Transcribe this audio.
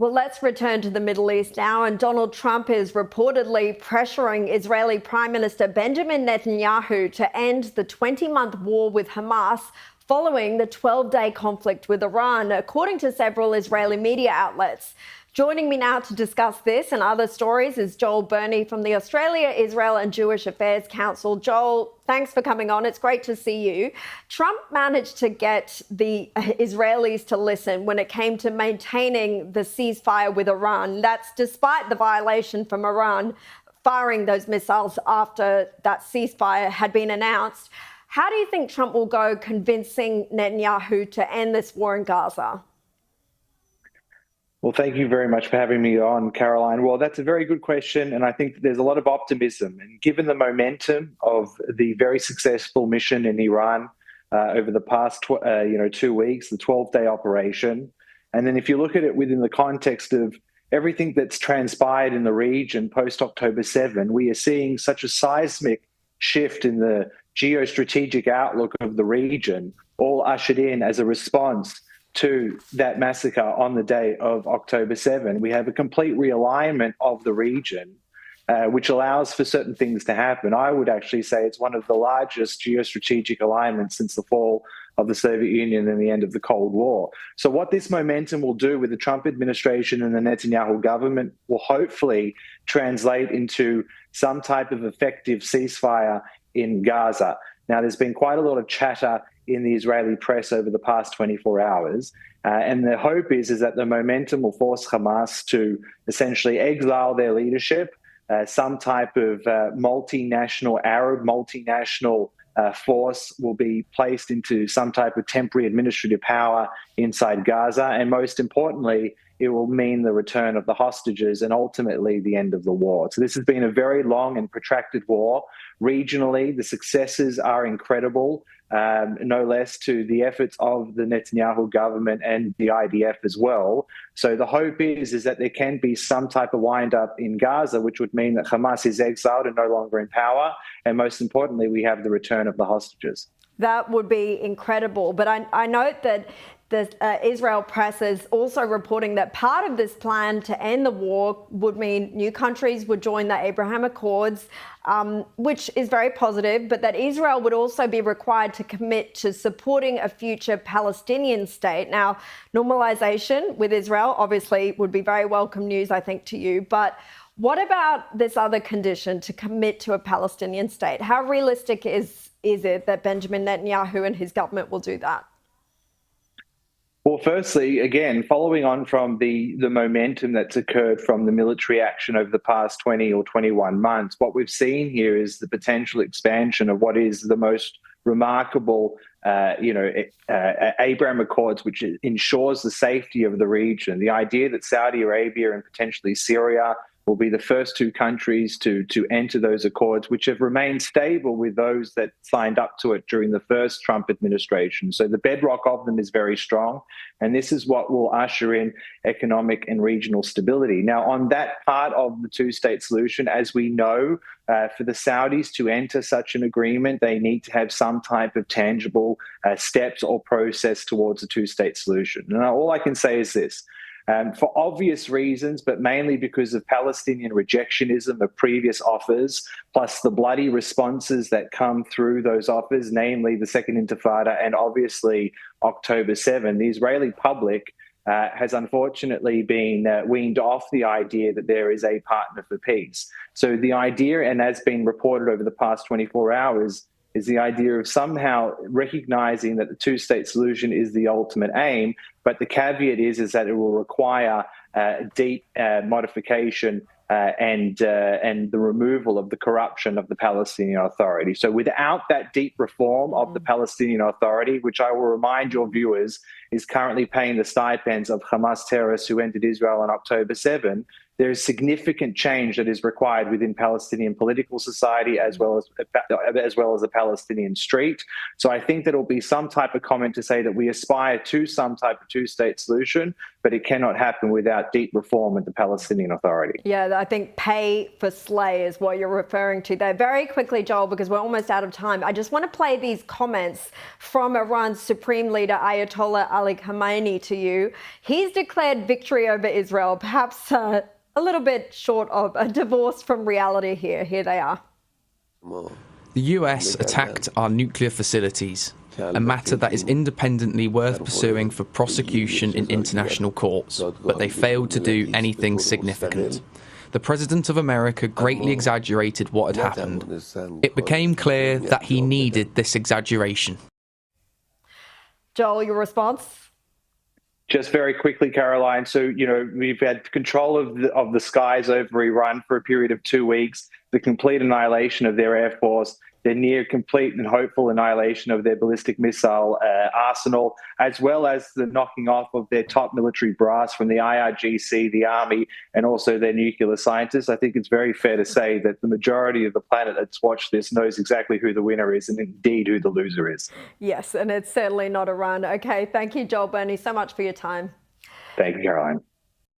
Well, let's return to the Middle East now. And Donald Trump is reportedly pressuring Israeli Prime Minister Benjamin Netanyahu to end the 20-month war with Hamas following the 12-day conflict with Iran, according to several Israeli media outlets. Joining me now to discuss this and other stories is Joel Burney from the Australia, Israel and Jewish Affairs Council. Joel, thanks for coming on. It's great to see you. Trump managed to get the Israelis to listen when it came to maintaining the ceasefire with Iran. That's despite the violation from Iran firing those missiles after that ceasefire had been announced. How do you think Trump will go convincing Netanyahu to end this war in Gaza? Well, thank you very much for having me on, Caroline. Well, that's a very good question, and I think there's a lot of optimism. And given the momentum of the very successful mission in Iran over the past 2 weeks, the 12-day operation, and then if you look at it within the context of everything that's transpired in the region post-October 7, we are seeing such a seismic shift in the geostrategic outlook of the region, all ushered in as a response to that massacre on the day of October 7. We have a complete realignment of the region, which allows for certain things to happen. I would actually say it's one of the largest geostrategic alignments since the fall of the Soviet Union and the end of the Cold War. So what this momentum will do with the Trump administration and the Netanyahu government will hopefully translate into some type of effective ceasefire in Gaza. Now, there's been quite a lot of chatter in the Israeli press over the past 24 hours. And the hope is that the momentum will force Hamas to essentially exile their leadership. Some type of multinational, Arab multinational force will be placed into some type of temporary administrative power inside Gaza. And most importantly, it will mean the return of the hostages and ultimately the end of the war. So this has been a very long and protracted war. Regionally, the successes are incredible, no less to the efforts of the Netanyahu government and the IDF as well. So the hope is that there can be some type of wind-up in Gaza, which would mean that Hamas is exiled and no longer in power. And most importantly, we have the return of the hostages. That would be incredible. But I note that the Israel press is also reporting that part of this plan to end the war would mean new countries would join the Abraham Accords, which is very positive, but that Israel would also be required to commit to supporting a future Palestinian state. Now, normalization with Israel obviously would be very welcome news, I think, to you. But what about this other condition to commit to a Palestinian state? How realistic is it that Benjamin Netanyahu and his government will do that? Well, firstly, again, following on from the momentum that's occurred from the military action over the past 20 or 21 months, what we've seen here is the potential expansion of what is the most remarkable, Abraham Accords, which ensures the safety of the region. The idea that Saudi Arabia and potentially Syria will be the first two countries to enter those accords, which have remained stable with those that signed up to it during the first Trump administration. So the bedrock of them is very strong, and this is what will usher in economic and regional stability. Now, on that part of the two-state solution, as we know, for the Saudis to enter such an agreement, they need to have some type of tangible steps or process towards a two-state solution. And all I can say is this. For obvious reasons, but mainly because of Palestinian rejectionism of previous offers, plus the bloody responses that come through those offers, namely the Second Intifada and obviously October 7, the Israeli public has unfortunately been weaned off the idea that there is a partner for peace. So the idea, and as been reported over the past 24 hours, is the idea of somehow recognizing that the two-state solution is the ultimate aim, but the caveat is that it will require deep modification and the removal of the corruption of the Palestinian Authority. So without that deep reform of the Palestinian Authority, which I will remind your viewers is currently paying the stipends of Hamas terrorists who entered Israel on October 7, there is significant change that is required within Palestinian political society as well as the Palestinian street. So I think that it'll be some type of comment to say that we aspire to some type of two-state solution, but it cannot happen without deep reform at the Palestinian Authority. Yeah, I think pay for slay is what you're referring to there. Very quickly, Joel, because we're almost out of time, I just want to play these comments from Iran's Supreme Leader Ayatollah Ali Khamenei to you. He's declared victory over Israel, perhaps a little bit short of a divorce from reality here. Here they are. The US attacked our nuclear facilities, a matter that is independently worth pursuing for prosecution in international courts, but they failed to do anything significant. The President of America greatly exaggerated what had happened. It became clear that he needed this exaggeration. Joel, your response? Just very quickly, Caroline. So, we've had control of the skies over Iran for a period of 2 weeks, the complete annihilation of their air force, the near complete and hopeful annihilation of their ballistic missile arsenal, as well as the knocking off of their top military brass from the IRGC, the army, and also their nuclear scientists. I think it's very fair to say that the majority of the planet that's watched this knows exactly who the winner is and indeed who the loser is. Yes, and it's certainly not Iran. Okay, thank you, Joel Burney, so much for your time. Thank you, Caroline.